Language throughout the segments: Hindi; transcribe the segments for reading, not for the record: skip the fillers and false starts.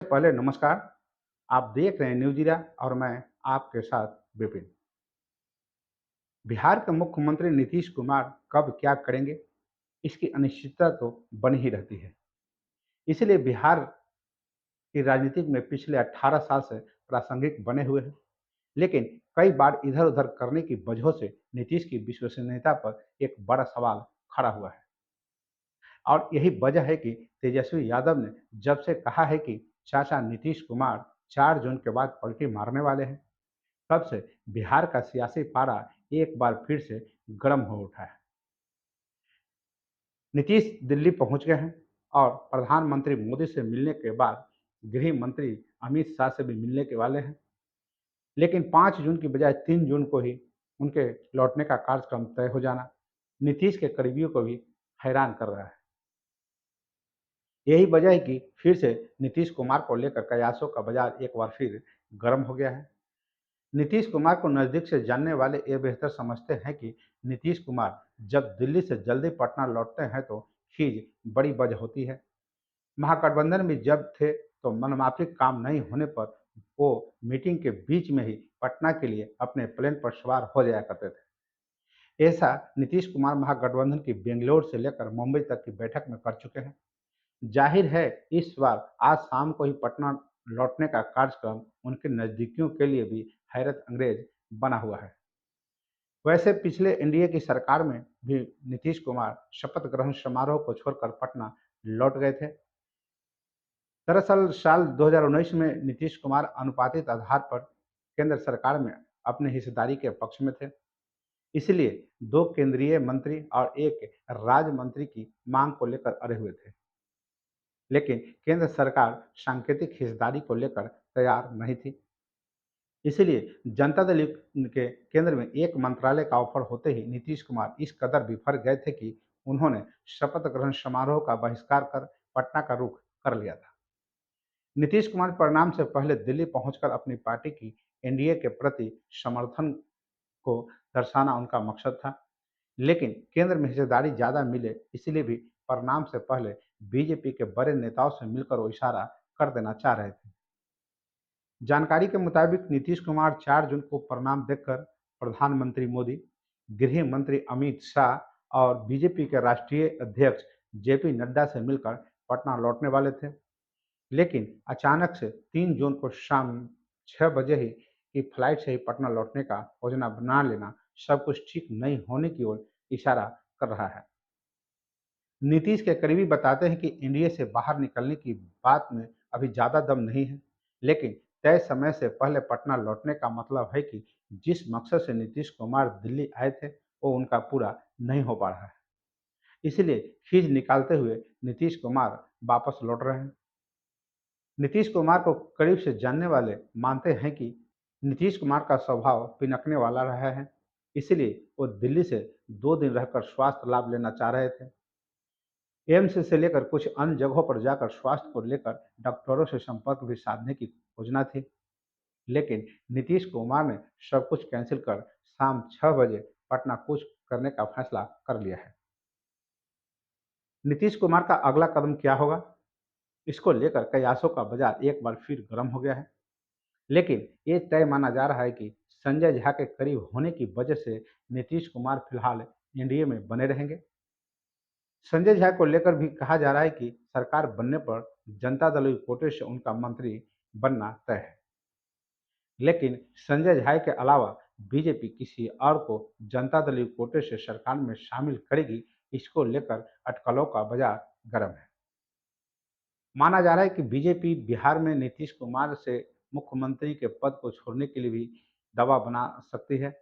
पहले नमस्कार। आप देख रहे हैं न्यूज़ और मैं आपके साथ विपिन। बिहार के मुख्यमंत्री नीतीश कुमार कब क्या करेंगे, इसकी अनिश्चितता तो बनी ही रहती है। इसलिए बिहार की राजनीतिक में पिछले 18 साल से प्रासंगिक बने हुए हैं। लेकिन कई बार इधर-उधर करने की वजहों से नीतीश की विश्वसनीयता पर एक बड़ा सवाल खड़ा हुआ है। और यही वजह है कि तेजस्वी यादव ने जब से कहा है कि चाचा नीतीश कुमार 4 जून के बाद पलटी मारने वाले हैं, तब से बिहार का सियासी पारा एक बार फिर से गर्म हो उठा है। नीतीश दिल्ली पहुंच गए हैं और प्रधानमंत्री मोदी से मिलने के बाद गृह मंत्री अमित शाह से भी मिलने के वाले हैं। लेकिन 5 जून की बजाय 3 जून को ही उनके लौटने का कार्यक्रम तय हो जाना नीतीश के करीबियों को भी हैरान कर रहा है। यही वजह है कि फिर से नीतीश कुमार को लेकर कयासों का बाजार एक बार फिर गर्म हो गया है। नीतीश कुमार को नज़दीक से जानने वाले ये बेहतर समझते हैं कि नीतीश कुमार जब दिल्ली से जल्दी पटना लौटते हैं तो खींच बड़ी वजह होती है। महागठबंधन में जब थे तो मनमाफी काम नहीं होने पर वो मीटिंग के बीच में ही पटना के लिए अपने प्लेन पर सवार हो जाया करते थे। ऐसा नीतीश कुमार महागठबंधन की बेंगलोर से लेकर मुंबई तक की बैठक में कर चुके हैं। जाहिर है इस बार आज शाम को ही पटना लौटने का कार्यक्रम उनके नज़दीकियों के लिए भी हैरत अंग्रेज बना हुआ है। वैसे पिछले एनडीए की सरकार में भी नीतीश कुमार शपथ ग्रहण समारोह को छोड़कर पटना लौट गए थे। दरअसल साल 2019 में नीतीश कुमार अनुपातित आधार पर केंद्र सरकार में अपनी हिस्सेदारी के पक्ष में थे। इसलिए 2 केंद्रीय मंत्री और 1 राज्य मंत्री की मांग को लेकर अड़े हुए थे। लेकिन केंद्र सरकार सांकेतिक हिस्सेदारी को लेकर तैयार नहीं थी। इसलिए जनता दल के केंद्र में एक मंत्रालय का ऑफर होते ही नीतीश कुमार इस कदर बिफर गए थे कि उन्होंने शपथ ग्रहण समारोह का बहिष्कार कर पटना का रुख कर लिया था। नीतीश कुमार परिणाम से पहले दिल्ली पहुंचकर अपनी पार्टी की एनडीए के प्रति समर्थन को दर्शाना उनका मकसद था। लेकिन केंद्र में हिस्सेदारी ज़्यादा मिले इसलिए भी परिणाम से पहले बीजेपी के बड़े नेताओं से मिलकर वो इशारा कर देना चाह रहे थे। जानकारी के मुताबिक नीतीश कुमार 4 जून को परिणाम देखकर प्रधानमंत्री मोदी, गृह मंत्री अमित शाह और बीजेपी के राष्ट्रीय अध्यक्ष जेपी नड्डा से मिलकर पटना लौटने वाले थे। लेकिन अचानक से 3 जून को शाम 6 बजे ही की फ्लाइट से ही पटना लौटने का योजना बना लेना सब कुछ ठीक नहीं होने की ओर इशारा कर रहा है। नीतीश के करीबी बताते हैं कि एनडीए से बाहर निकलने की बात में अभी ज़्यादा दम नहीं है, लेकिन तय समय से पहले पटना लौटने का मतलब है कि जिस मकसद से नीतीश कुमार दिल्ली आए थे, वो उनका पूरा नहीं हो पा रहा है। इसलिए खींच निकालते हुए नीतीश कुमार वापस लौट रहे हैं। नीतीश कुमार को करीब से जानने वाले मानते हैं कि नीतीश कुमार का स्वभाव पिनकने वाला रहा है, इसलिए वो दिल्ली से 2 दिन रहकर स्वास्थ्य लाभ लेना चाह रहे थे। एम्स से लेकर कुछ अन्य जगहों पर जाकर स्वास्थ्य को लेकर डॉक्टरों से संपर्क भी साधने की योजना थी। लेकिन नीतीश कुमार ने सब कुछ कैंसिल कर शाम 6 बजे पटना कूच करने का फैसला कर लिया है। नीतीश कुमार का अगला कदम क्या होगा, इसको लेकर कयासों का बाजार एक बार फिर गर्म हो गया है। लेकिन ये तय माना जा रहा है कि संजय झा के करीब होने की वजह से नीतीश कुमार फिलहाल एनडीए में बने रहेंगे। संजय झा को लेकर भी कहा जा रहा है कि सरकार बनने पर जनता दल कोटे से उनका मंत्री बनना तय है। लेकिन संजय झा के अलावा बीजेपी किसी और को जनता दल कोटे से सरकार में शामिल करेगी, इसको लेकर अटकलों का बाजार गर्म है। माना जा रहा है कि बीजेपी बिहार में नीतीश कुमार से मुख्यमंत्री के पद को छोड़ने के लिए भी दबाव बना सकती है।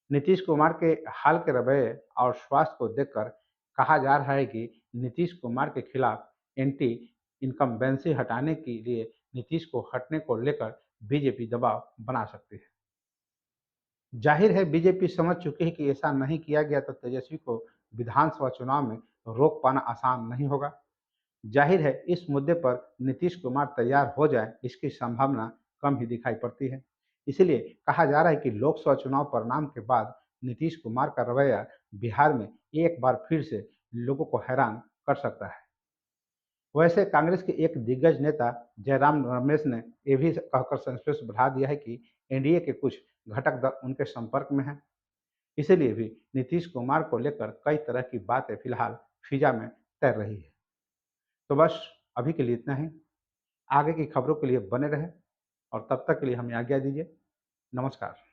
नीतीश कुमार के हाल के रवैये और स्वास्थ्य को देखकर कहा जा रहा है कि नीतीश कुमार के खिलाफ एंटी इनकम्बेंसी हटाने के लिए नीतीश को हटने को लेकर बीजेपी दबाव बना सकती है। जाहिर है बीजेपी समझ चुकी है कि ऐसा नहीं किया गया तो तेजस्वी को विधानसभा चुनाव में रोक पाना आसान नहीं होगा। जाहिर है इस मुद्दे पर नीतीश कुमार तैयार हो जाए इसकी संभावना कम ही दिखाई पड़ती है। इसलिए कहा जा रहा है कि लोकसभा चुनाव परिणाम के बाद नीतीश कुमार का रवैया बिहार में एक बार फिर से लोगों को हैरान कर सकता है। वैसे कांग्रेस के एक दिग्गज नेता जयराम रमेश ने ये भी कहकर संस्पेश बढ़ा दिया है कि एनडीए के कुछ घटक दल उनके संपर्क में हैं। इसीलिए भी नीतीश कुमार को लेकर कई तरह की बातें फिलहाल फिजा में तैर रही है। तो बस अभी के लिए इतना ही। आगे की खबरों के लिए बने रहें और तब तक के लिए हमें आज्ञा दीजिए। नमस्कार।